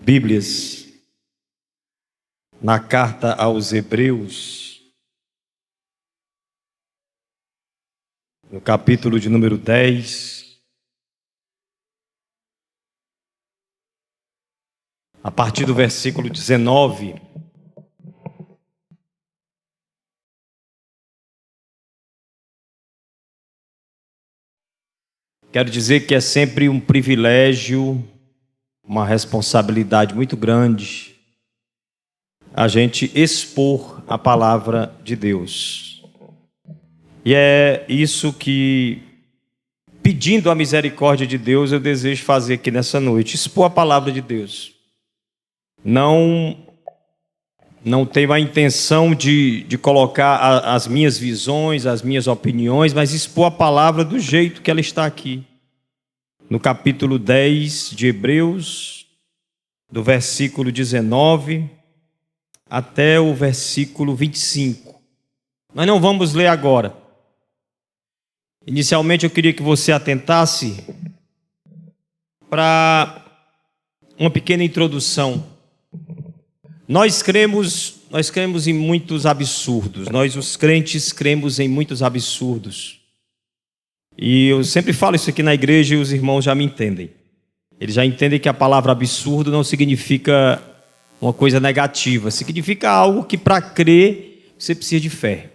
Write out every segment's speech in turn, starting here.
Bíblias na carta aos Hebreus, no capítulo de número 10, a partir do versículo 19. Quero dizer que é sempre um privilégio, uma responsabilidade muito grande a gente expor a palavra de Deus. E é isso que, pedindo a misericórdia de Deus, eu desejo fazer aqui nessa noite, expor a palavra de Deus. Não tenho a intenção de colocar as minhas visões, as minhas opiniões, mas expor a palavra do jeito que ela está aqui. No capítulo 10 de Hebreus, do versículo 19 até o versículo 25. Nós não vamos ler agora. Inicialmente eu queria que você atentasse para uma pequena introdução. Nós cremos em muitos absurdos. Nós, os crentes, cremos em muitos absurdos. E eu sempre falo isso aqui na igreja e os irmãos já me entendem. Eles já entendem que a palavra absurdo não significa uma coisa negativa. Significa algo que para crer você precisa de fé.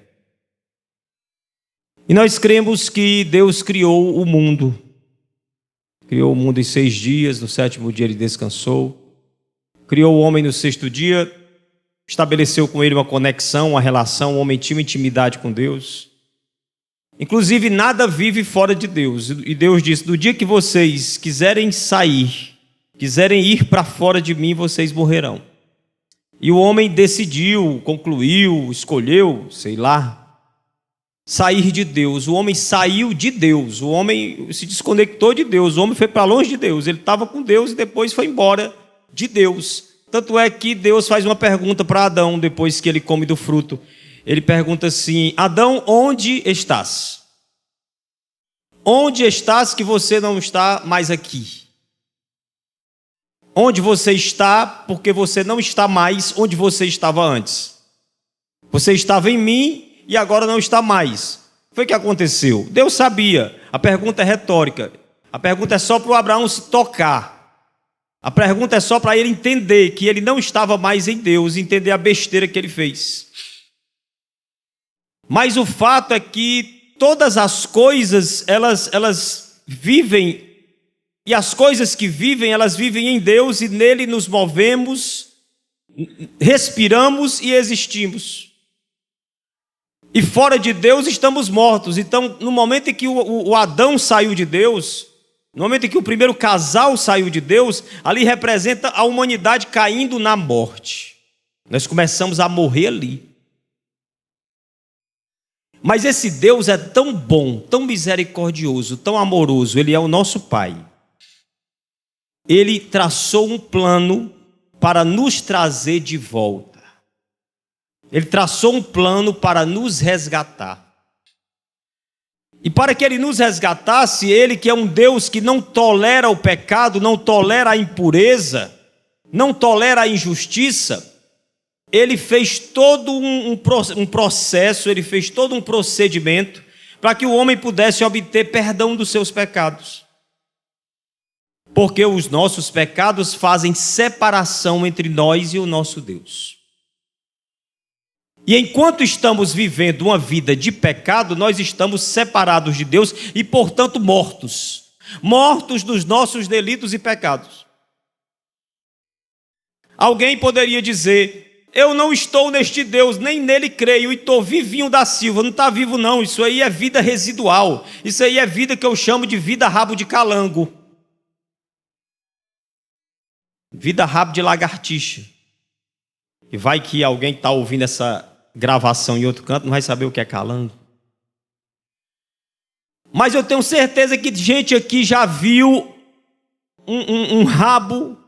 E nós cremos que Deus criou o mundo. Criou o mundo em 6 dias, no 7º dia ele descansou. Criou o homem no 6º dia, estabeleceu com ele uma conexão, uma relação, o homem tinha uma intimidade com Deus. Inclusive, nada vive fora de Deus. E Deus disse, no dia que vocês quiserem sair, quiserem ir para fora de mim, vocês morrerão. E o homem decidiu, concluiu, escolheu, sei lá, sair de Deus. O homem saiu de Deus, o homem se desconectou de Deus, o homem foi para longe de Deus. Ele estava com Deus e depois foi embora de Deus. Tanto é que Deus faz uma pergunta para Adão, depois que ele come do fruto. Ele pergunta assim, Adão, onde estás? Onde estás que você não está mais aqui? Onde você está porque você não está mais onde você estava antes? Você estava em mim e agora não está mais. Foi o que aconteceu. Deus sabia. A pergunta é retórica. A pergunta é só para o Abraão se tocar. A pergunta é só para ele entender que ele não estava mais em Deus, entender a besteira que ele fez. Mas o fato é que todas as coisas, elas vivem, e as coisas que vivem, elas vivem em Deus, e nele nos movemos, respiramos e existimos. E fora de Deus estamos mortos. Então, no momento em que o Adão saiu de Deus, no momento em que o primeiro casal saiu de Deus, ali representa a humanidade caindo na morte. Nós começamos a morrer ali. Mas esse Deus é tão bom, tão misericordioso, tão amoroso, Ele é o nosso Pai. Ele traçou um plano para nos trazer de volta. Ele traçou um plano para nos resgatar. E para que Ele nos resgatasse, Ele que é um Deus que não tolera o pecado, não tolera a impureza, não tolera a injustiça, Ele fez todo um processo, Ele fez todo um procedimento para que o homem pudesse obter perdão dos seus pecados. Porque os nossos pecados fazem separação entre nós e o nosso Deus. E enquanto estamos vivendo uma vida de pecado, nós estamos separados de Deus e, portanto, mortos. Mortos dos nossos delitos e pecados. Alguém poderia dizer, eu não estou neste Deus, nem nele creio, e estou vivinho da Silva. Não está vivo não, isso aí é vida residual. Isso aí é vida que eu chamo de vida rabo de calango. Vida rabo de lagartixa. E vai que alguém está ouvindo essa gravação em outro canto, não vai saber o que é calango. Mas eu tenho certeza que gente aqui já viu um rabo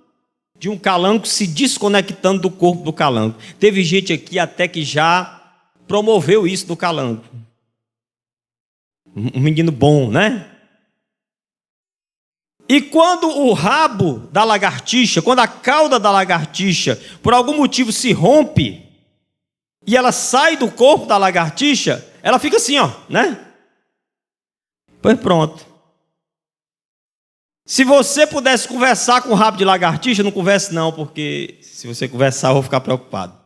de um calango se desconectando do corpo do calango. Teve gente aqui até que já promoveu isso do calango. Um menino bom, né? E quando o rabo da lagartixa, quando a cauda da lagartixa, por algum motivo se rompe, e ela sai do corpo da lagartixa, ela fica assim, ó, né? Pois pronto. Se você pudesse conversar com o rabo de lagartixa, não converse não, porque se você conversar eu vou ficar preocupado.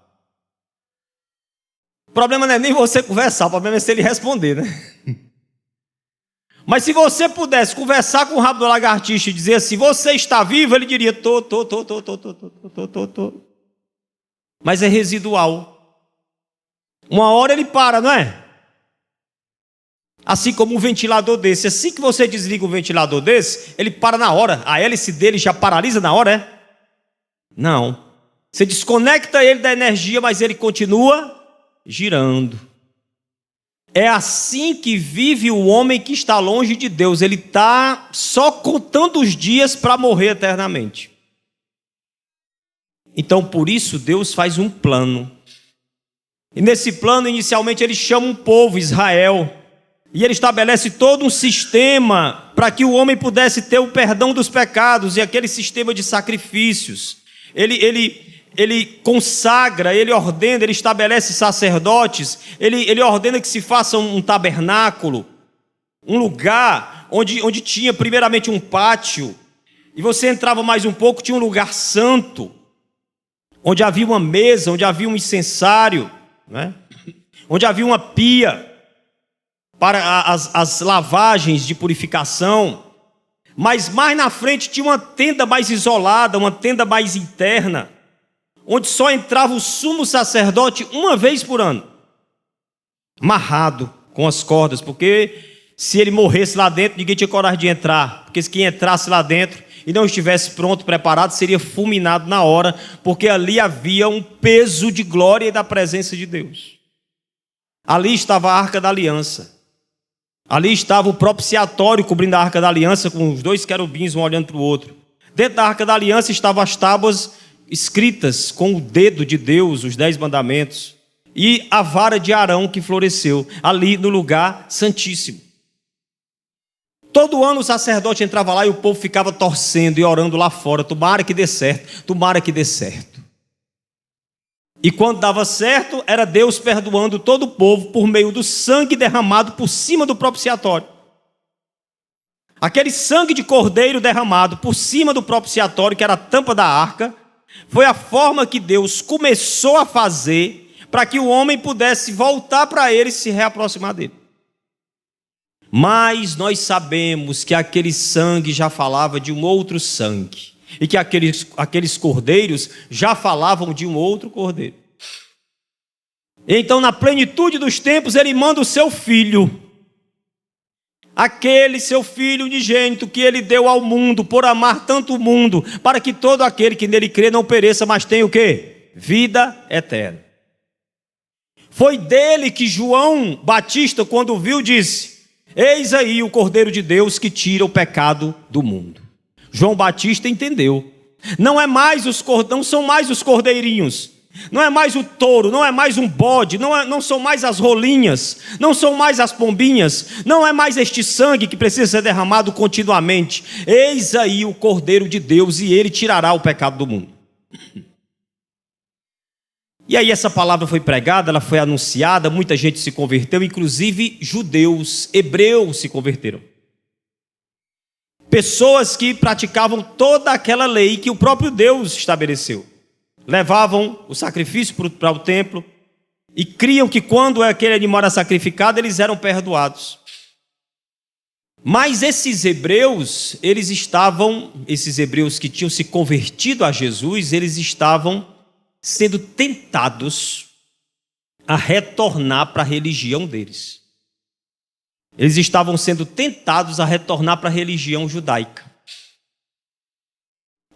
O problema não é nem você conversar, o problema é se ele responder, né? Mas se você pudesse conversar com o rabo da lagartixa e dizer assim, você está vivo? Ele diria, tô. Mas é residual. Uma hora ele para, não é? Assim como um ventilador desse. Assim que você desliga um ventilador desse, ele para na hora. A hélice dele já paralisa na hora, é? Não. Você desconecta ele da energia, mas ele continua girando. É assim que vive o homem que está longe de Deus. Ele está só contando os dias para morrer eternamente. Então, por isso, Deus faz um plano. E nesse plano, inicialmente, ele chama um povo, Israel. E ele estabelece todo um sistema para que o homem pudesse ter o perdão dos pecados e aquele sistema de sacrifícios. Ele consagra, ele ordena, ele estabelece sacerdotes, ele ordena que se faça um tabernáculo, um lugar onde tinha primeiramente um pátio, e você entrava mais um pouco, tinha um lugar santo, onde havia uma mesa, onde havia um incensário, né? Onde havia uma pia para as lavagens de purificação, mas mais na frente tinha uma tenda mais isolada, uma tenda mais interna, onde só entrava o sumo sacerdote uma vez por ano, amarrado com as cordas, porque se ele morresse lá dentro, ninguém tinha coragem de entrar, porque se quem entrasse lá dentro e não estivesse pronto, preparado, seria fulminado na hora, porque ali havia um peso de glória e da presença de Deus. Ali estava a Arca da Aliança, ali estava o propiciatório cobrindo a Arca da Aliança, com os dois querubins um olhando para o outro. Dentro da Arca da Aliança estavam as tábuas escritas com o dedo de Deus, os 10 mandamentos, e a vara de Arão que floresceu ali no lugar santíssimo. Todo ano o sacerdote entrava lá e o povo ficava torcendo e orando lá fora, tomara que dê certo, tomara que dê certo. E quando dava certo, era Deus perdoando todo o povo por meio do sangue derramado por cima do propiciatório. Aquele sangue de cordeiro derramado por cima do propiciatório, que era a tampa da arca, foi a forma que Deus começou a fazer para que o homem pudesse voltar para ele e se reaproximar dele. Mas nós sabemos que aquele sangue já falava de um outro sangue, e que aqueles cordeiros já falavam de um outro cordeiro. Então, na plenitude dos tempos, ele manda o seu filho, aquele seu filho unigênito que ele deu ao mundo, por amar tanto o mundo, para que todo aquele que nele crê não pereça, mas tenha o quê? Vida eterna. Foi dele que João Batista, quando viu, disse, eis aí o Cordeiro de Deus que tira o pecado do mundo. João Batista entendeu. Não são mais os cordeirinhos, não é mais o touro, não é mais um bode, não são mais as rolinhas, não são mais as pombinhas, não é mais este sangue que precisa ser derramado continuamente. Eis aí o Cordeiro de Deus e ele tirará o pecado do mundo. E aí essa palavra foi pregada, ela foi anunciada, muita gente se converteu, inclusive judeus, hebreus se converteram. Pessoas que praticavam toda aquela lei que o próprio Deus estabeleceu. Levavam o sacrifício para o templo e criam que quando aquele animal era sacrificado, eles eram perdoados. Mas esses hebreus que tinham se convertido a Jesus, eles estavam sendo tentados a retornar para a religião deles. Eles estavam sendo tentados a retornar para a religião judaica.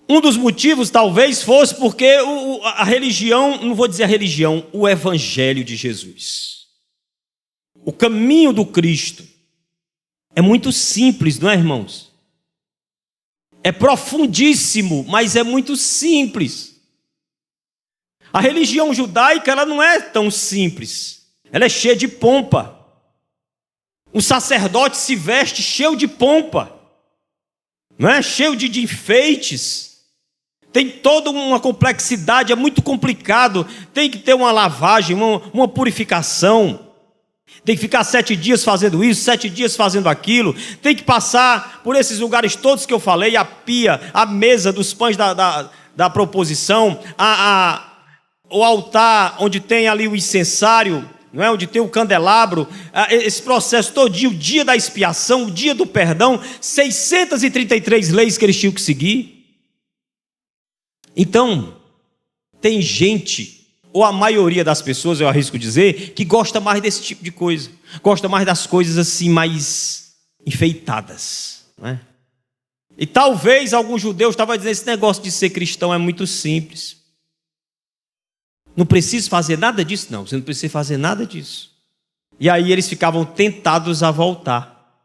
Um dos motivos talvez fosse porque a religião, não vou dizer a religião, o evangelho de Jesus. O caminho do Cristo é muito simples, não é, irmãos? É profundíssimo, mas é muito simples. A religião judaica, ela não é tão simples. Ela é cheia de pompa. Um sacerdote se veste cheio de pompa. não é? Cheio de enfeites. Tem toda uma complexidade, é muito complicado. Tem que ter uma lavagem, uma purificação. Tem que ficar 7 dias fazendo isso, 7 dias fazendo aquilo. Tem que passar por esses lugares todos que eu falei, a pia, a mesa dos pães da proposição, o altar onde tem ali o incensário, não é? Onde tem o candelabro, esse processo todinho, o dia da expiação, o dia do perdão, 633 leis que eles tinham que seguir. Então, tem gente, ou a maioria das pessoas, eu arrisco dizer, que gosta mais desse tipo de coisa, gosta mais das coisas assim mais enfeitadas, não é? E talvez alguns judeus estavam dizendo, esse negócio de ser cristão é muito simples. Não precisa fazer nada disso, não. Você não precisa fazer nada disso. E aí eles ficavam tentados a voltar.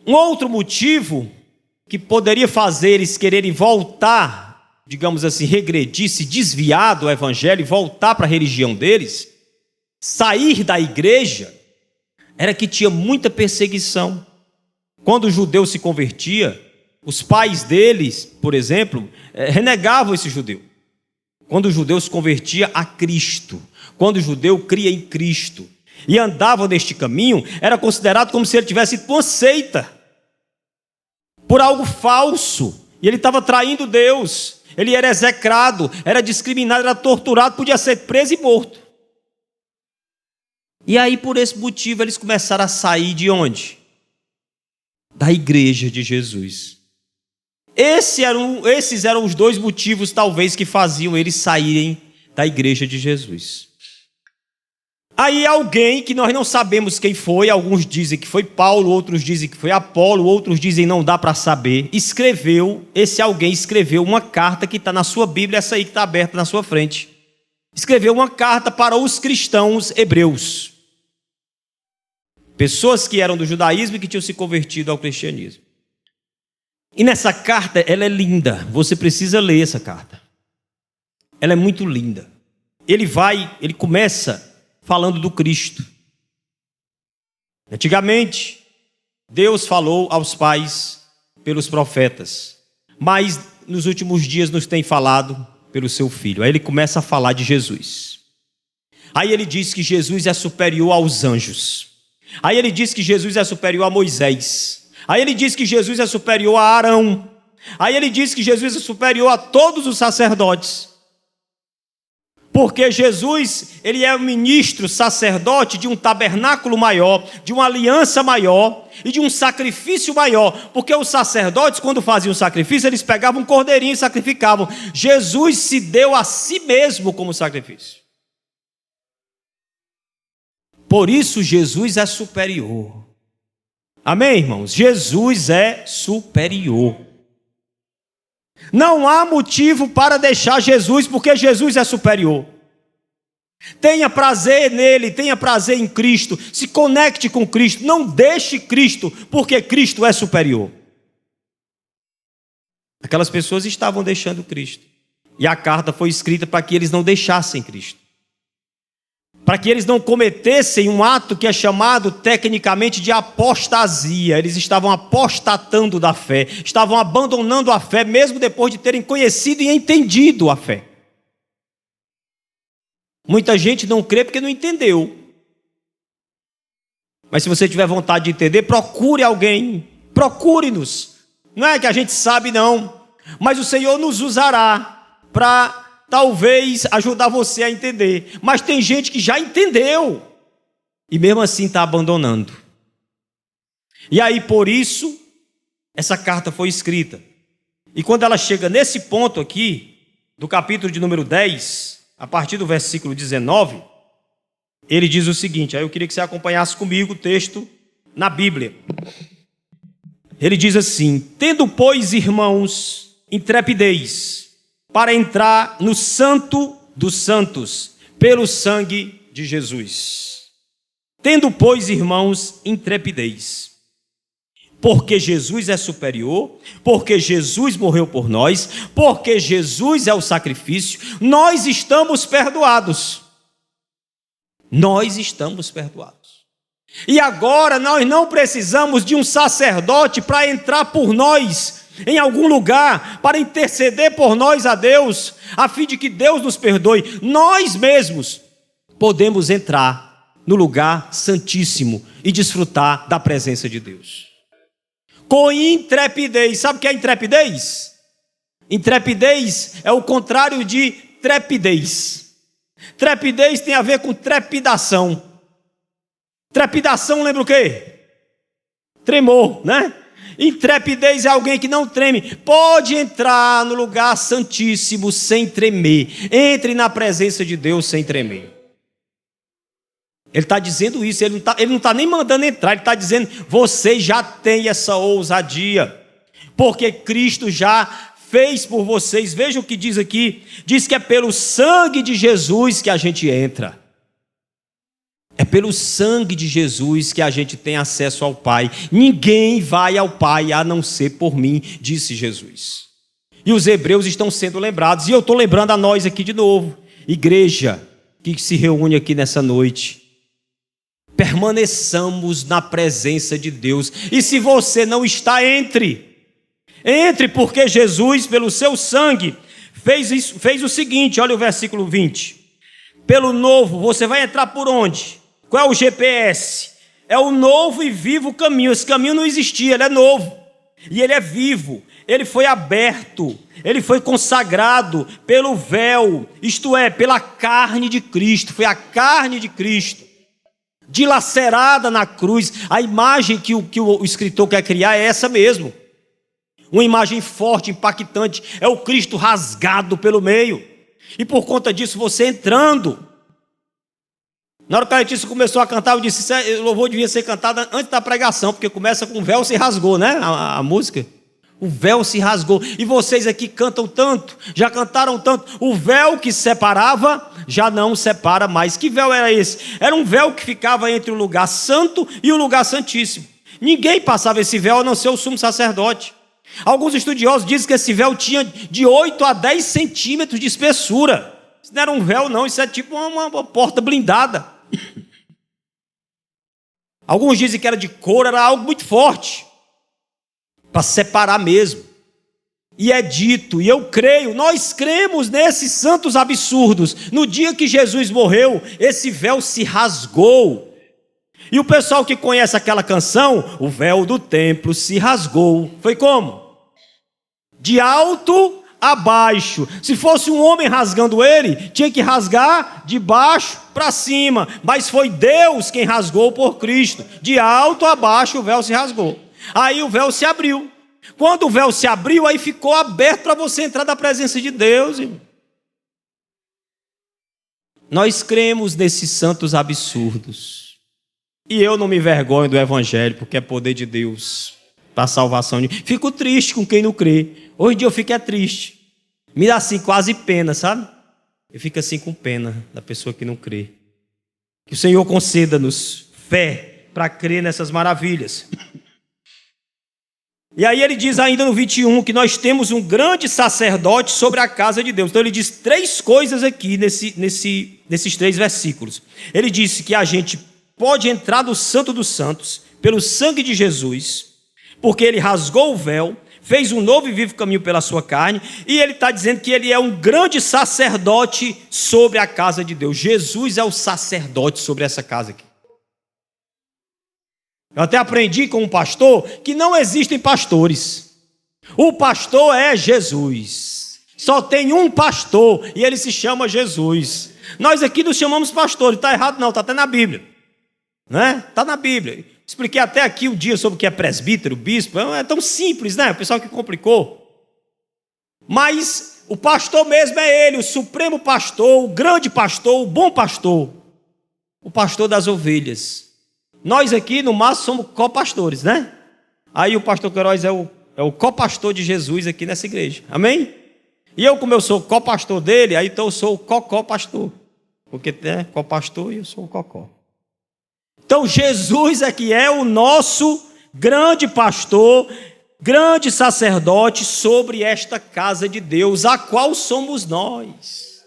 Um outro motivo que poderia fazer eles quererem voltar, digamos assim, regredir, se desviar do evangelho e voltar para a religião deles, sair da igreja, era que tinha muita perseguição. Quando o judeu se convertia, os pais deles, por exemplo, renegavam esse judeu. Quando o judeu se convertia a Cristo, quando o judeu cria em Cristo e andava neste caminho, era considerado como se ele tivesse ido para uma seita, por algo falso, e ele estava traindo Deus, ele era execrado, era discriminado, era torturado, podia ser preso e morto. E aí, por esse motivo, eles começaram a sair de onde? Da igreja de Jesus. Esses eram os 2 motivos, talvez, que faziam eles saírem da igreja de Jesus. Aí alguém que nós não sabemos quem foi, alguns dizem que foi Paulo, outros dizem que foi Apolo, outros dizem não dá para saber, esse alguém escreveu uma carta que está na sua Bíblia, essa aí que está aberta na sua frente. Escreveu uma carta para os cristãos hebreus. Pessoas que eram do judaísmo e que tinham se convertido ao cristianismo. E nessa carta, ela é linda. Você precisa ler essa carta. Ela é muito linda. Ele começa falando do Cristo. Antigamente, Deus falou aos pais pelos profetas, mas nos últimos dias nos tem falado pelo seu Filho. Aí ele começa a falar de Jesus. Aí ele diz que Jesus é superior aos anjos. Aí ele diz que Jesus é superior a Moisés. Aí ele diz que Jesus é superior a Arão. Aí ele diz que Jesus é superior a todos os sacerdotes. Porque Jesus, ele é o ministro, sacerdote de um tabernáculo maior, de uma aliança maior e de um sacrifício maior. Porque os sacerdotes, quando faziam sacrifício, eles pegavam um cordeirinho e sacrificavam. Jesus se deu a si mesmo como sacrifício. Por isso Jesus é superior. Amém, irmãos? Jesus é superior. Não há motivo para deixar Jesus, porque Jesus é superior. Tenha prazer nele, tenha prazer em Cristo, se conecte com Cristo, não deixe Cristo, porque Cristo é superior. Aquelas pessoas estavam deixando Cristo, e a carta foi escrita para que eles não deixassem Cristo, para que eles não cometessem um ato que é chamado tecnicamente de apostasia. Eles estavam apostatando da fé, estavam abandonando a fé, mesmo depois de terem conhecido e entendido a fé. Muita gente não crê porque não entendeu. Mas se você tiver vontade de entender, procure alguém, procure-nos. Não é que a gente sabe não, mas o Senhor nos usará para talvez ajudar você a entender. Mas tem gente que já entendeu e mesmo assim está abandonando. E aí por isso essa carta foi escrita. E quando ela chega nesse ponto aqui, do capítulo de número 10, a partir do versículo 19, ele diz o seguinte, aí eu queria que você acompanhasse comigo o texto na Bíblia. Ele diz assim: tendo, pois, irmãos, intrepidez para entrar no santo dos santos, pelo sangue de Jesus. Tendo, pois, irmãos, intrepidez. Porque Jesus é superior, porque Jesus morreu por nós, porque Jesus é o sacrifício, nós estamos perdoados. Nós estamos perdoados. E agora nós não precisamos de um sacerdote para entrar por nós em algum lugar, para interceder por nós a Deus, a fim de que Deus nos perdoe. Nós mesmos podemos entrar no lugar santíssimo e desfrutar da presença de Deus. Com intrepidez. Sabe o que é intrepidez? Intrepidez é o contrário de trepidez. Trepidez tem a ver com trepidação. Trepidação lembra o quê? Tremor, né? Intrepidez é alguém que não treme. Pode entrar no lugar santíssimo sem tremer. Entre na presença de Deus sem tremer. Ele está dizendo isso, ele não está nem mandando entrar, ele está dizendo, você já tem essa ousadia, porque Cristo já fez por vocês. Veja o que diz aqui, diz que é pelo sangue de Jesus que a gente entra. É pelo sangue de Jesus que a gente tem acesso ao Pai. Ninguém vai ao Pai a não ser por mim, disse Jesus. E os hebreus estão sendo lembrados, e eu estou lembrando a nós aqui de novo, igreja que se reúne aqui nessa noite. Permaneçamos na presença de Deus. E se você não está, entre, porque Jesus, pelo seu sangue, fez o seguinte, olha o versículo 20. Pelo novo, você vai entrar por onde? Qual é o GPS? É o novo e vivo caminho. Esse caminho não existia, ele é novo. E ele é vivo, ele foi aberto, ele foi consagrado pelo véu, isto é, pela carne de Cristo. Foi a carne de Cristo dilacerada na cruz. A imagem que o escritor quer criar é essa mesmo. Uma imagem forte, impactante. É o Cristo rasgado pelo meio. E por conta disso, você entrando. Na hora que a Letícia começou a cantar, eu disse, o louvor devia ser cantado antes da pregação, porque começa com o véu se rasgou, né? A música. O véu se rasgou. E vocês aqui cantam tanto, já cantaram tanto. O véu que separava, já não separa mais. Que véu era esse? Era um véu que ficava entre o lugar santo e o lugar santíssimo. Ninguém passava esse véu a não ser o sumo sacerdote. Alguns estudiosos dizem que esse véu tinha de 8 a 10 centímetros de espessura. Isso não era um véu não, isso é tipo uma porta blindada. Alguns dizem que era de couro, era algo muito forte, para separar mesmo. E é dito, e eu creio, nós cremos nesses santos absurdos. No dia que Jesus morreu, esse véu se rasgou. E o pessoal que conhece aquela canção, o véu do templo se rasgou. Foi como? De alto a baixo. Se fosse um homem rasgando ele, tinha que rasgar de baixo para cima. Mas foi Deus quem rasgou por Cristo. De alto a baixo o véu se rasgou. Aí o véu se abriu. Quando o véu se abriu, aí ficou aberto para você entrar na presença de Deus. Irmão. Nós cremos nesses santos absurdos. E eu não me envergonho do evangelho, porque é poder de Deus para a salvação. Fico triste com quem não crê. Hoje em dia eu fico triste. Me dá assim quase pena, sabe? Eu fico assim com pena da pessoa que não crê. Que o Senhor conceda-nos fé para crer nessas maravilhas. E aí ele diz ainda no 21 que nós temos um grande sacerdote sobre a casa de Deus. Então ele diz 3 coisas aqui nesses 3 versículos. Ele disse que a gente pode entrar no Santo dos Santos pelo sangue de Jesus, porque ele rasgou o véu, fez um novo e vivo caminho pela sua carne, e ele está dizendo que ele é um grande sacerdote sobre a casa de Deus. Jesus é o sacerdote sobre essa casa aqui. Eu até aprendi com um pastor que não existem pastores. O pastor é Jesus. Só tem um pastor e ele se chama Jesus. Nós aqui nos chamamos pastores. Está errado não, está até na Bíblia. Né? Está na Bíblia. Expliquei até aqui um dia sobre o que é presbítero, bispo. É tão simples, né? O pessoal que complicou. Mas o pastor mesmo é ele, o supremo pastor, o grande pastor, o bom pastor. O pastor das ovelhas. Nós aqui, no máximo, somos copastores, né? Aí o pastor Queiroz é o copastor de Jesus aqui nessa igreja. Amém? E eu, como eu sou copastor dele, aí então eu sou o cocó-pastor. Porque é copastor e eu sou o cocó. Então Jesus aqui é o nosso grande pastor, grande sacerdote sobre esta casa de Deus, a qual somos nós.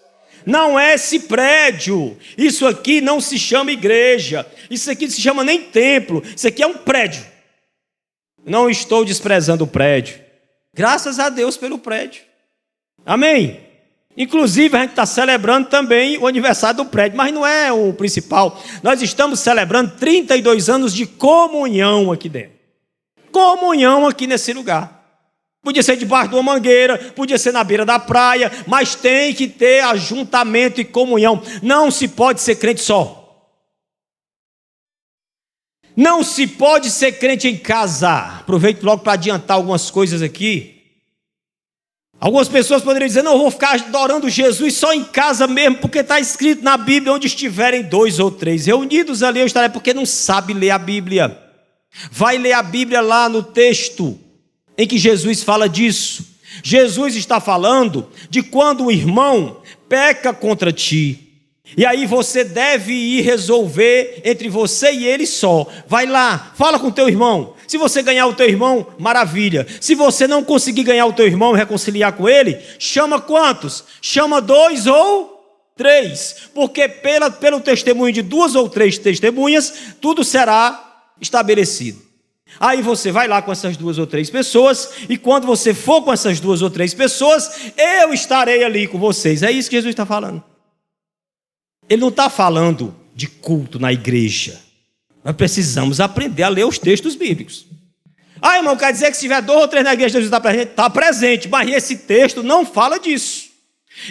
não é esse prédio. Isso aqui não se chama igreja. Isso aqui não se chama nem templo. Isso aqui é um prédio. Não estou desprezando o prédio. Graças a Deus pelo prédio. Amém? Inclusive a gente está celebrando também o aniversário do prédio, mas não é o principal. Nós estamos celebrando 32 anos de comunhão aqui dentro. Comunhão aqui nesse lugar. Podia ser debaixo de uma mangueira, podia ser na beira da praia, mas tem que ter ajuntamento e comunhão. Não se pode ser crente só. Não se pode ser crente em casa. Aproveito logo para adiantar algumas coisas aqui. Algumas pessoas poderiam dizer, não, eu vou ficar adorando Jesus só em casa mesmo, porque está escrito na Bíblia, onde estiverem 2 ou 3 reunidos ali eu estarei, porque não sabe ler a Bíblia. Vai ler a Bíblia lá no texto em que Jesus fala disso. Jesus está falando de quando o irmão peca contra ti. E aí você deve ir resolver entre você e ele só. Vai lá, fala com o teu irmão. Se você ganhar o teu irmão, maravilha. Se você não conseguir ganhar o teu irmão e reconciliar com ele, chama quantos? Chama 2 ou 3. Porque pelo testemunho de 2 ou 3 testemunhas, tudo será estabelecido. Aí você vai lá com essas 2 ou 3 pessoas, e quando você for com essas 2 ou 3 pessoas, eu estarei ali com vocês. É isso que Jesus está falando. Ele não está falando de culto na igreja. Nós precisamos aprender a ler os textos bíblicos. Ah, irmão, quer dizer que se tiver 2 ou 3 na igreja, Jesus está presente? Está presente, mas esse texto não fala disso.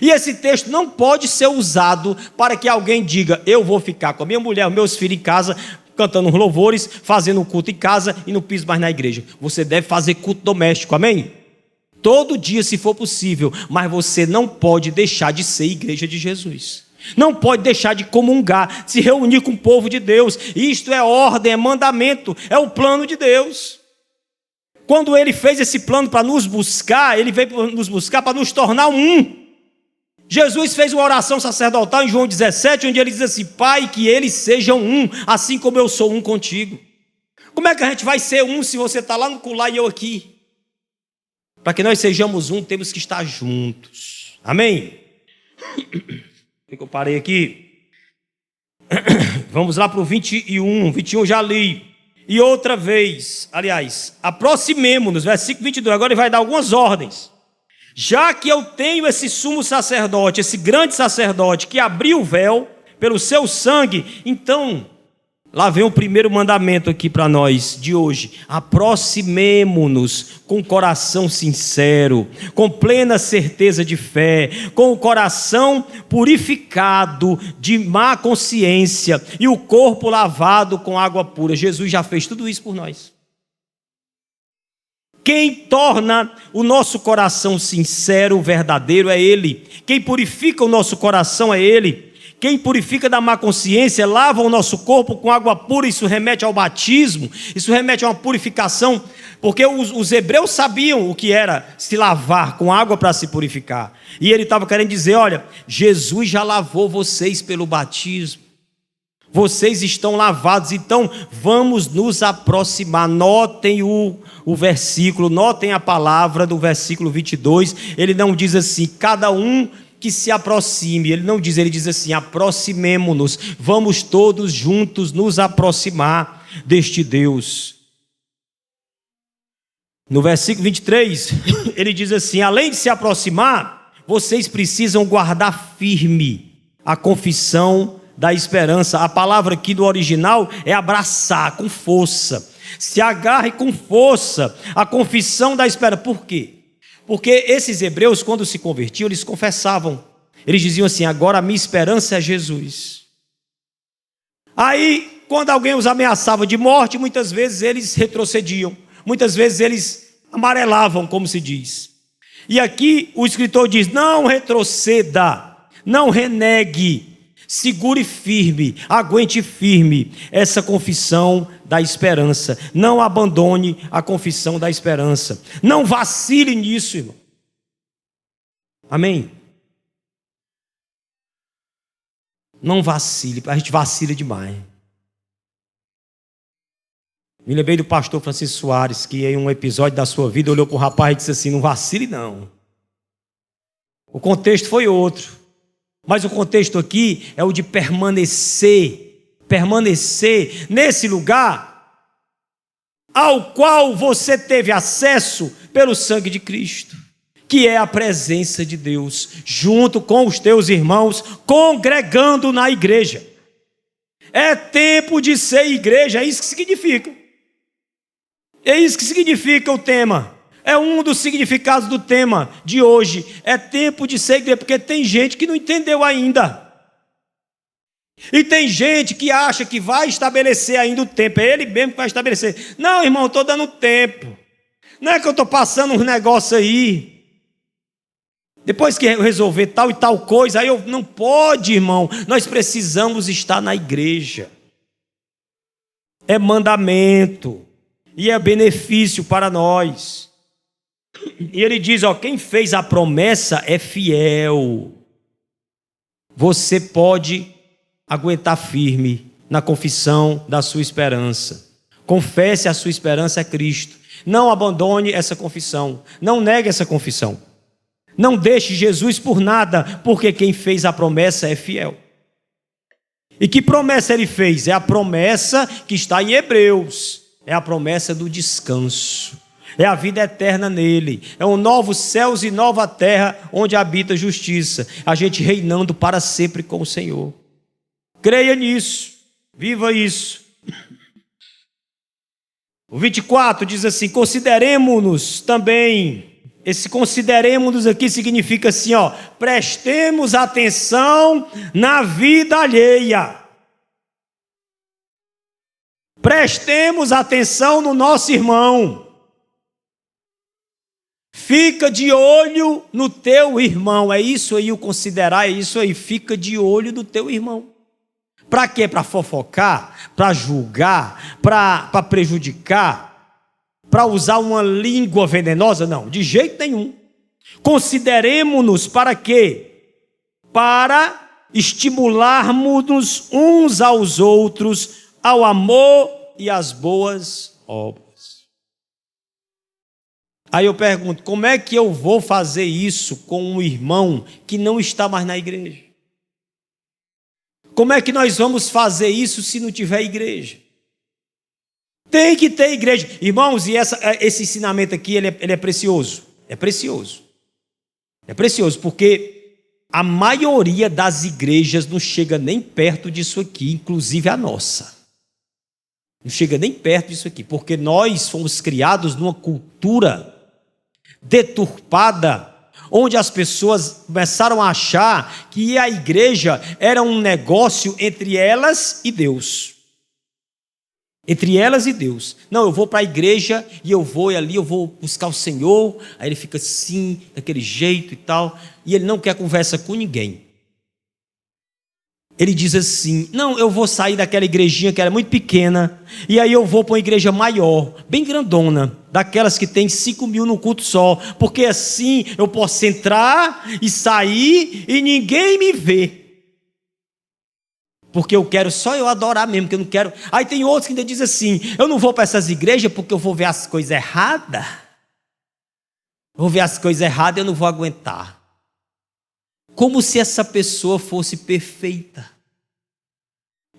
E esse texto não pode ser usado para que alguém diga, eu vou ficar com a minha mulher, meus filhos em casa, cantando louvores, fazendo um culto em casa e não piso mais na igreja. Você deve fazer culto doméstico, amém? Todo dia, se for possível, mas você não pode deixar de ser igreja de Jesus. Não pode deixar de comungar, se reunir com o povo de Deus. Isto é ordem, é mandamento, é o plano de Deus. Quando ele fez esse plano para nos buscar, ele veio nos buscar para nos tornar um. Jesus fez uma oração sacerdotal em João 17, onde ele diz assim, Pai, que eles sejam um, assim como eu sou um contigo. Como é que a gente vai ser um se você está lá no colar e eu aqui? Para que nós sejamos um, temos que estar juntos. Amém? Por que eu parei aqui? Vamos lá para o 21. 21 já li. E outra vez, aliás, aproximemo-nos, versículo 22. Agora ele vai dar algumas ordens. Já que eu tenho esse sumo sacerdote, esse grande sacerdote que abriu o véu pelo seu sangue, então, lá vem o primeiro mandamento aqui para nós de hoje. Aproximemo-nos com coração sincero, com plena certeza de fé, com o coração purificado de má consciência e o corpo lavado com água pura. Jesus já fez tudo isso por nós. Quem torna o nosso coração sincero, verdadeiro, é Ele. Quem purifica o nosso coração é Ele. Quem purifica da má consciência, lava o nosso corpo com água pura. Isso remete ao batismo, isso remete a uma purificação, porque os hebreus sabiam o que era se lavar com água para se purificar. E ele estava querendo dizer, olha, Jesus já lavou vocês pelo batismo. Vocês estão lavados, então vamos nos aproximar. Notem o versículo, notem a palavra do versículo 22. Ele não diz assim, cada um que se aproxime. Ele não diz, ele diz assim, aproximemo-nos. Vamos todos juntos nos aproximar deste Deus. No versículo 23, ele diz assim, além de se aproximar, vocês precisam guardar firme a confissão da esperança. A palavra aqui do original é abraçar com força. Se agarre com força a confissão da esperança. Por quê? Porque esses hebreus, quando se convertiam, eles confessavam. Eles diziam assim, agora a minha esperança é Jesus. Aí, quando alguém os ameaçava de morte, muitas vezes eles retrocediam. Muitas vezes eles amarelavam, como se diz. E aqui o escritor diz, não retroceda, não renegue. Segure firme, aguente firme essa confissão da esperança. Não abandone a confissão da esperança. Não vacile nisso, irmão. Amém? Não vacile, a gente vacila demais. Me lembrei do pastor Francisco Soares, que em um episódio da sua vida olhou para o rapaz e disse assim, não vacile não. O contexto foi outro. Mas o contexto aqui é o de permanecer nesse lugar ao qual você teve acesso pelo sangue de Cristo, que é a presença de Deus, junto com os teus irmãos, congregando na igreja. É tempo de ser igreja, é isso que significa. É isso que significa o tema. É um dos significados do tema de hoje. É tempo de ser igreja, porque tem gente que não entendeu ainda. E tem gente que acha que vai estabelecer ainda o tempo. É ele mesmo que vai estabelecer. Não, irmão, eu estou dando tempo. Não é que eu estou passando uns negócios aí. Depois que eu resolver tal e tal coisa, aí eu não pode, irmão. Nós precisamos estar na igreja. É mandamento. E é benefício para nós. E ele diz, quem fez a promessa é fiel. Você pode aguentar firme na confissão da sua esperança. Confesse a sua esperança a Cristo. Não abandone essa confissão. Não negue essa confissão. Não deixe Jesus por nada, porque quem fez a promessa é fiel. E que promessa ele fez? É a promessa que está em Hebreus. É a promessa do descanso. É a vida eterna nele. É um novo céus e nova terra onde habita a justiça. A gente reinando para sempre com o Senhor. Creia nisso. Viva isso. O 24 diz assim, consideremos-nos também. Esse consideremos-nos aqui significa assim, prestemos atenção na vida alheia. Prestemos atenção no nosso irmão. Fica de olho no teu irmão. É isso aí, o considerar, é isso aí. Fica de olho no teu irmão. Para quê? Para fofocar? Para julgar? Para prejudicar? Para usar uma língua venenosa? Não, de jeito nenhum. Consideremos-nos para quê? Para estimularmos uns aos outros ao amor e às boas obras. Aí eu pergunto, como é que eu vou fazer isso com um irmão que não está mais na igreja? Como é que nós vamos fazer isso se não tiver igreja? Tem que ter igreja. Irmãos, e esse ensinamento aqui, ele é precioso. É precioso. É precioso, porque a maioria das igrejas não chega nem perto disso aqui, inclusive a nossa. Não chega nem perto disso aqui, porque nós fomos criados numa cultura deturpada, onde as pessoas começaram a achar que a igreja era um negócio entre elas e Deus. Entre elas e Deus. Não, eu vou para a igreja e eu vou ali, eu vou buscar o Senhor. Aí ele fica assim, daquele jeito e tal. E ele não quer conversa com ninguém. Ele diz assim, não, eu vou sair daquela igrejinha que era muito pequena. E aí eu vou para uma igreja maior, bem grandona. Daquelas que tem 5.000 no culto só. Porque assim eu posso entrar e sair e ninguém me vê. Porque eu quero só eu adorar mesmo, que eu não quero. Aí tem outros que ainda dizem assim, eu não vou para essas igrejas porque eu vou ver as coisas erradas. Vou ver as coisas erradas e eu não vou aguentar. Como se essa pessoa fosse perfeita.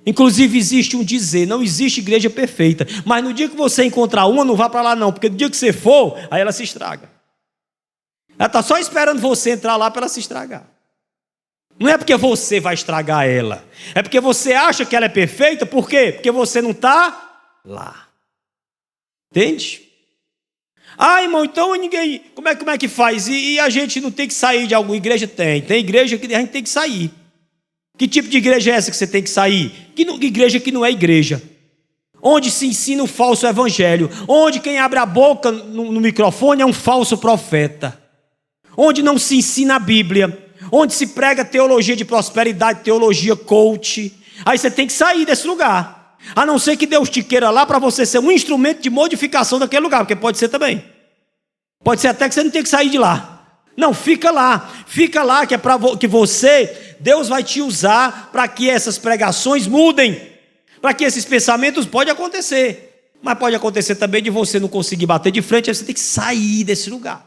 Inclusive existe um dizer, não existe igreja perfeita. Mas no dia que você encontrar uma, não vá para lá não. Porque no dia que você for, aí ela se estraga. Ela está só esperando você entrar lá para ela se estragar. Não é porque você vai estragar ela. É porque você acha que ela é perfeita. Por quê? Porque você não está lá. Entende? Ah, irmão, então ninguém... Como é que faz? E a gente não tem que sair de alguma igreja? Tem igreja que a gente tem que sair. Que tipo de igreja é essa que você tem que sair? Igreja que não é igreja. Onde se ensina o falso evangelho. Onde quem abre a boca no microfone é um falso profeta. Onde não se ensina a Bíblia. Onde se prega teologia de prosperidade, teologia coach. Aí você tem que sair desse lugar. A não ser que Deus te queira lá para você ser um instrumento de modificação daquele lugar. Porque pode ser também. Pode ser até que você não tenha que sair de lá. Não, fica lá. Fica lá que é para que você, Deus vai te usar para que essas pregações mudem. Para que esses pensamentos pode acontecer. Mas pode acontecer também de você não conseguir bater de frente. Aí você tem que sair desse lugar.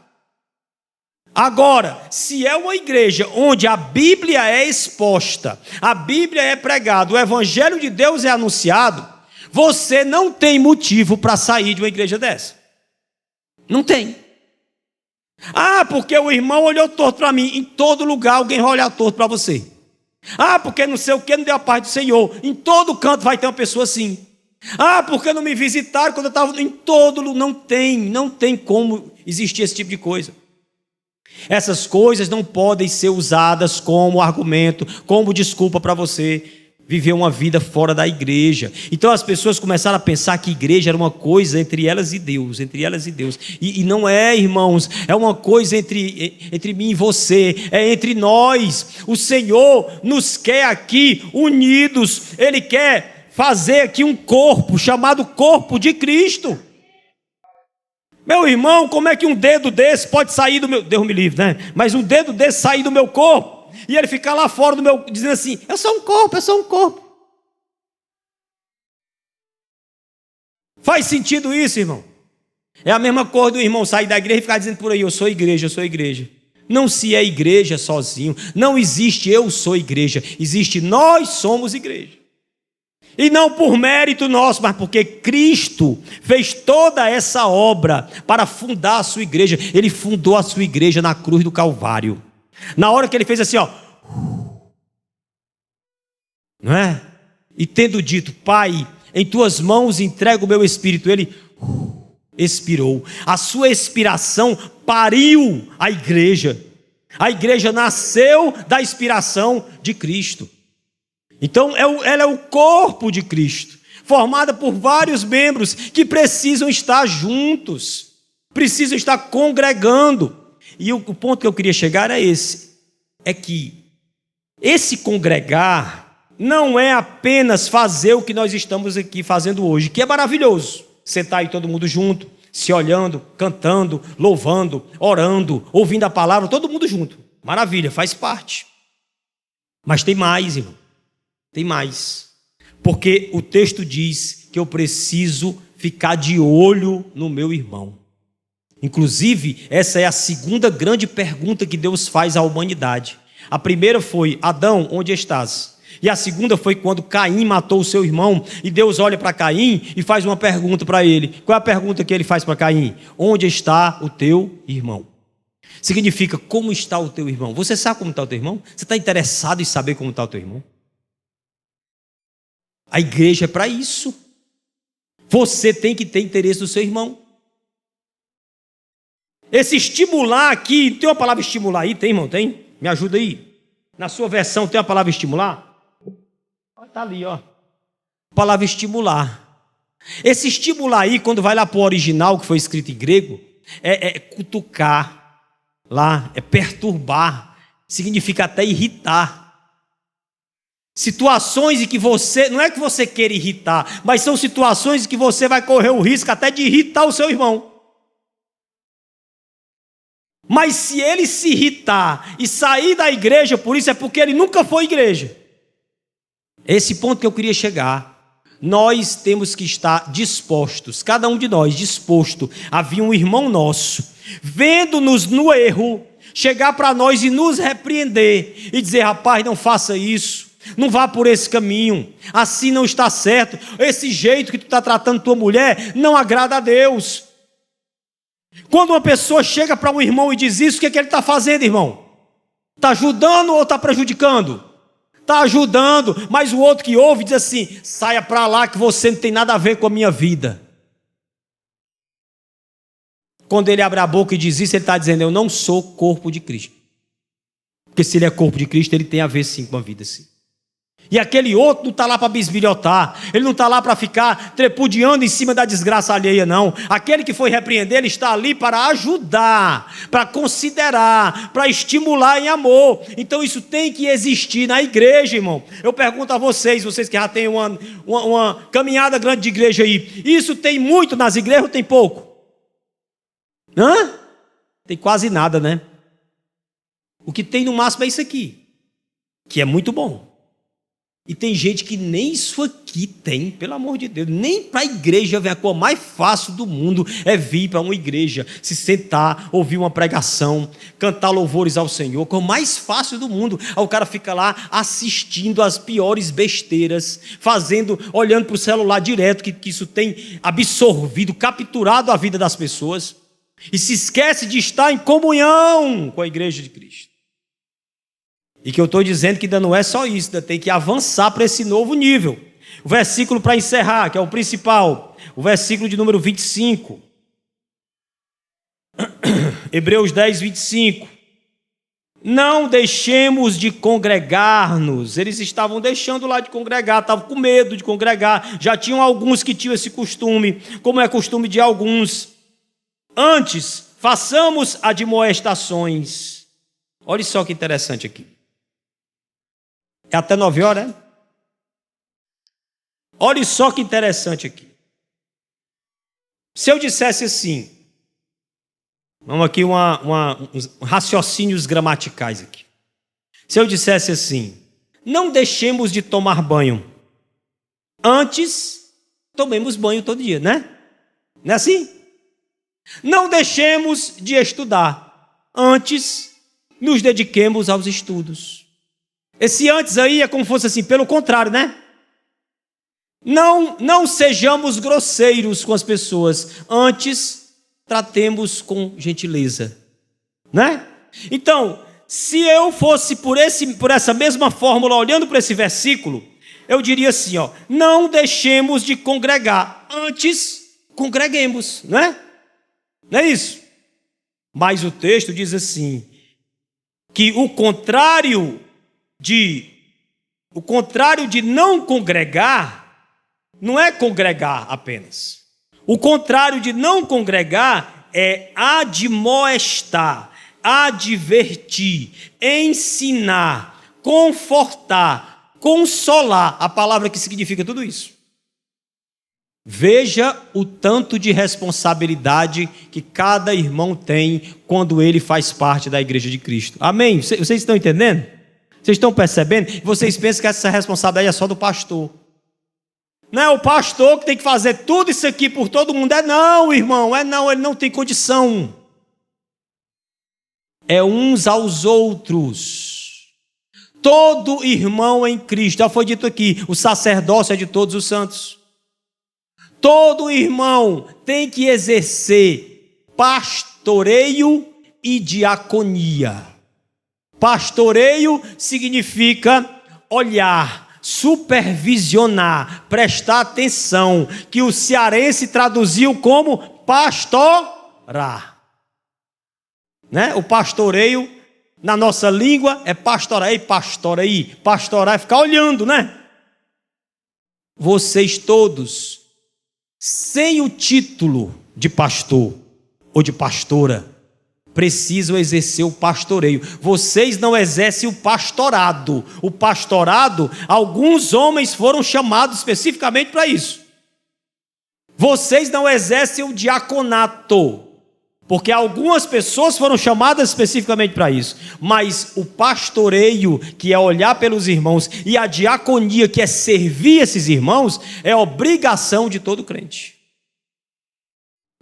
Agora, se é uma igreja onde a Bíblia é exposta, a Bíblia é pregada, o Evangelho de Deus é anunciado, você não tem motivo para sair de uma igreja dessa. Não tem. Ah, porque o irmão olhou torto para mim. Em todo lugar alguém vai olhar torto para você. Ah, porque não sei o que, não deu a paz do Senhor. Em todo canto vai ter uma pessoa assim. Ah, porque não me visitaram quando eu estava... Em todo lugar, não tem como existir esse tipo de coisa. Essas coisas não podem ser usadas como argumento, como desculpa para você viver uma vida fora da igreja. Então as pessoas começaram a pensar que igreja era uma coisa entre elas e Deus, e não é, irmãos, é uma coisa entre mim e você, é entre nós. O Senhor nos quer aqui unidos, Ele quer fazer aqui um corpo, chamado corpo de Cristo. Meu irmão, como é que um dedo desse pode sair do meu... Deus me livre, né? Mas um dedo desse sair do meu corpo e ele ficar lá fora do meu... dizendo assim, eu sou um corpo. Faz sentido isso, irmão? É a mesma coisa do irmão sair da igreja e ficar dizendo por aí, eu sou igreja. Não se é igreja sozinho. Não existe eu sou igreja. Existe nós somos igreja. E não por mérito nosso, mas porque Cristo fez toda essa obra para fundar a sua igreja. Ele fundou a sua igreja na cruz do Calvário. Na hora que ele fez assim, ó, não é? E tendo dito, Pai, em tuas mãos entrego o meu espírito, ele expirou. A sua expiração pariu a igreja. A igreja nasceu da expiração de Cristo. Então ela é o corpo de Cristo, formada por vários membros que precisam estar juntos, precisam estar congregando. E o ponto que eu queria chegar é esse, é que esse congregar não é apenas fazer o que nós estamos aqui fazendo hoje, que é maravilhoso, sentar aí todo mundo junto, se olhando, cantando, louvando, orando, ouvindo a palavra, todo mundo junto, maravilha, faz parte. Mas tem mais, irmão. Tem mais, porque o texto diz que eu preciso ficar de olho no meu irmão. Inclusive, essa é a segunda grande pergunta que Deus faz à humanidade. A primeira foi, Adão, onde estás? E a segunda foi quando Caim matou o seu irmão, e Deus olha para Caim e faz uma pergunta para ele. Qual é a pergunta que ele faz para Caim? Onde está o teu irmão? Significa, como está o teu irmão? Você sabe como está o teu irmão? Você está interessado em saber como está o teu irmão? A igreja é para isso. Você tem que ter interesse no seu irmão. Esse estimular aqui, tem uma palavra estimular aí? Tem, irmão? Tem? Me ajuda aí. Na sua versão tem a palavra estimular? Está ali, ó. Palavra estimular. Esse estimular aí, quando vai lá para o original, que foi escrito em grego, é cutucar, lá, é perturbar, significa até irritar. Situações em que você, não é que você queira irritar, mas são situações em que você vai correr o risco até de irritar o seu irmão. Mas se ele se irritar e sair da igreja, por isso é porque ele nunca foi igreja. Esse ponto que eu queria chegar. Nós temos que estar dispostos, cada um de nós disposto a vir um irmão nosso, vendo-nos no erro, chegar para nós e nos repreender e dizer, rapaz, não faça isso. Não vá por esse caminho, assim não está certo, esse jeito que tu está tratando tua mulher não agrada a Deus. Quando uma pessoa chega para um irmão e diz isso, o que é que ele está fazendo, irmão? Está ajudando ou está prejudicando? Está ajudando, mas o outro que ouve diz assim, saia para lá que você não tem nada a ver com a minha vida. Quando ele abre a boca e diz isso, ele está dizendo, eu não sou corpo de Cristo. Porque se ele é corpo de Cristo, ele tem a ver sim com a vida sim. E aquele outro não está lá para bisbilhotar, ele não está lá para ficar trepudiando em cima da desgraça alheia, não. Aquele que foi repreender, ele está ali para ajudar, para considerar, para estimular em amor. Então isso tem que existir na igreja, irmão. Eu pergunto a vocês que já têm uma caminhada grande de igreja aí, isso tem muito nas igrejas ou tem pouco? Hã? Tem quase nada, né? O que tem no máximo é isso aqui, que é muito bom. E tem gente que nem isso aqui tem, pelo amor de Deus. Nem para a igreja, a coisa mais fácil do mundo é vir para uma igreja, se sentar, ouvir uma pregação, cantar louvores ao Senhor, que é o mais fácil do mundo. Aí o cara fica lá assistindo as piores besteiras, olhando para o celular direto, que isso tem absorvido, capturado a vida das pessoas, e se esquece de estar em comunhão com a igreja de Cristo. E que eu estou dizendo que ainda não é só isso, ainda tem que avançar para esse novo nível. O versículo para encerrar, que é o principal, o versículo de número 25. Hebreus 10, 25. Não deixemos de congregar-nos. Eles estavam deixando lá de congregar, estavam com medo de congregar. Já tinham alguns que tinham esse costume, como é costume de alguns. Antes, façamos admoestações. Olha só que interessante aqui. É até 9 horas, né? Olha só que interessante aqui. Se eu dissesse assim, vamos aqui uns raciocínios gramaticais aqui. Se eu dissesse assim, não deixemos de tomar banho, antes tomemos banho todo dia, né? Não é assim? Não deixemos de estudar, antes nos dediquemos aos estudos. Esse antes aí é como se fosse assim, pelo contrário, né? Não sejamos grosseiros com as pessoas, antes tratemos com gentileza, né? Então, se eu fosse por essa mesma fórmula, olhando para esse versículo, eu diria assim, ó, não deixemos de congregar, antes congreguemos, não é? Não é isso? Mas o texto diz assim, que o contrário de não congregar, não é congregar apenas. O contrário de não congregar é admoestar, advertir, ensinar, confortar, consolar. A palavra que significa tudo isso. Veja o tanto de responsabilidade que cada irmão tem quando ele faz parte da igreja de Cristo. Amém? Vocês estão entendendo? Vocês estão percebendo? Vocês pensam que essa responsabilidade é só do pastor. Não é o pastor que tem que fazer tudo isso aqui por todo mundo. É não, irmão. É não, ele não tem condição. É uns aos outros. Todo irmão em Cristo. Já foi dito aqui, o sacerdócio é de todos os santos. Todo irmão tem que exercer pastoreio e diaconia. Pastoreio significa olhar, supervisionar, prestar atenção, que o cearense traduziu como pastorar. Né? O pastoreio, na nossa língua, é pastorar. Ei, pastora aí. Pastorar é ficar olhando, né? Vocês todos, sem o título de pastor ou de pastora, precisam exercer o pastoreio. Vocês não exercem o pastorado. O pastorado, alguns homens foram chamados especificamente para isso. Vocês não exercem o diaconato, porque algumas pessoas foram chamadas especificamente para isso. Mas o pastoreio, que é olhar pelos irmãos, e a diaconia, que é servir esses irmãos, é obrigação de todo crente.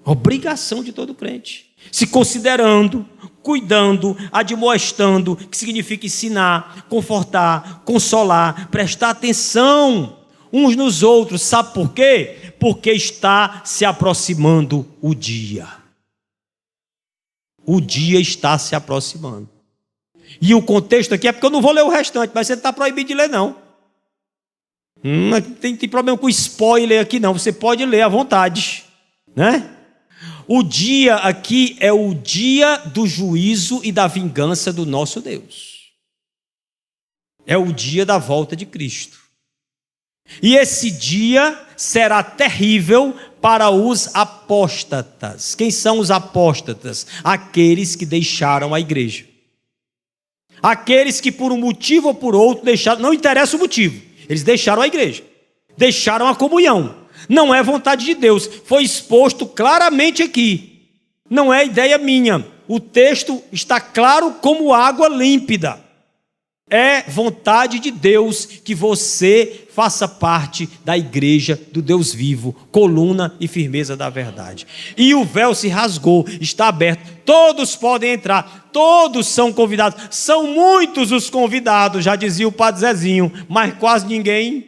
Obrigação de todo crente. Se considerando, cuidando, admoestando, que significa ensinar, confortar, consolar, prestar atenção uns nos outros. Sabe por quê? Porque está se aproximando o dia. O dia está se aproximando. E o contexto aqui é porque eu não vou ler o restante, mas você não está proibido de ler, não. Não tem problema com spoiler aqui, não. Você pode ler à vontade, né? O dia aqui é o dia do juízo e da vingança do nosso Deus. É o dia da volta de Cristo. E esse dia será terrível para os apóstatas. Quem são os apóstatas? Aqueles que deixaram a igreja. Aqueles que por um motivo ou por outro deixaram, não interessa o motivo, eles deixaram a igreja, deixaram a comunhão. Não é vontade de Deus, foi exposto claramente aqui. Não é ideia minha. O texto está claro como água límpida. É vontade de Deus que você faça parte da igreja do Deus vivo, coluna e firmeza da verdade. E o véu se rasgou, está aberto, todos podem entrar, todos são convidados. São muitos os convidados, já dizia o Padre Zezinho, mas quase ninguém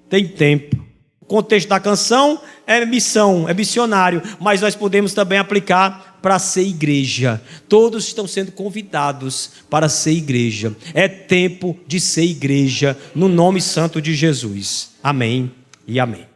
tem tempo. O contexto da canção é missão, é missionário, mas nós podemos também aplicar para ser igreja. Todos estão sendo convidados para ser igreja. É tempo de ser igreja, no nome santo de Jesus. Amém e amém.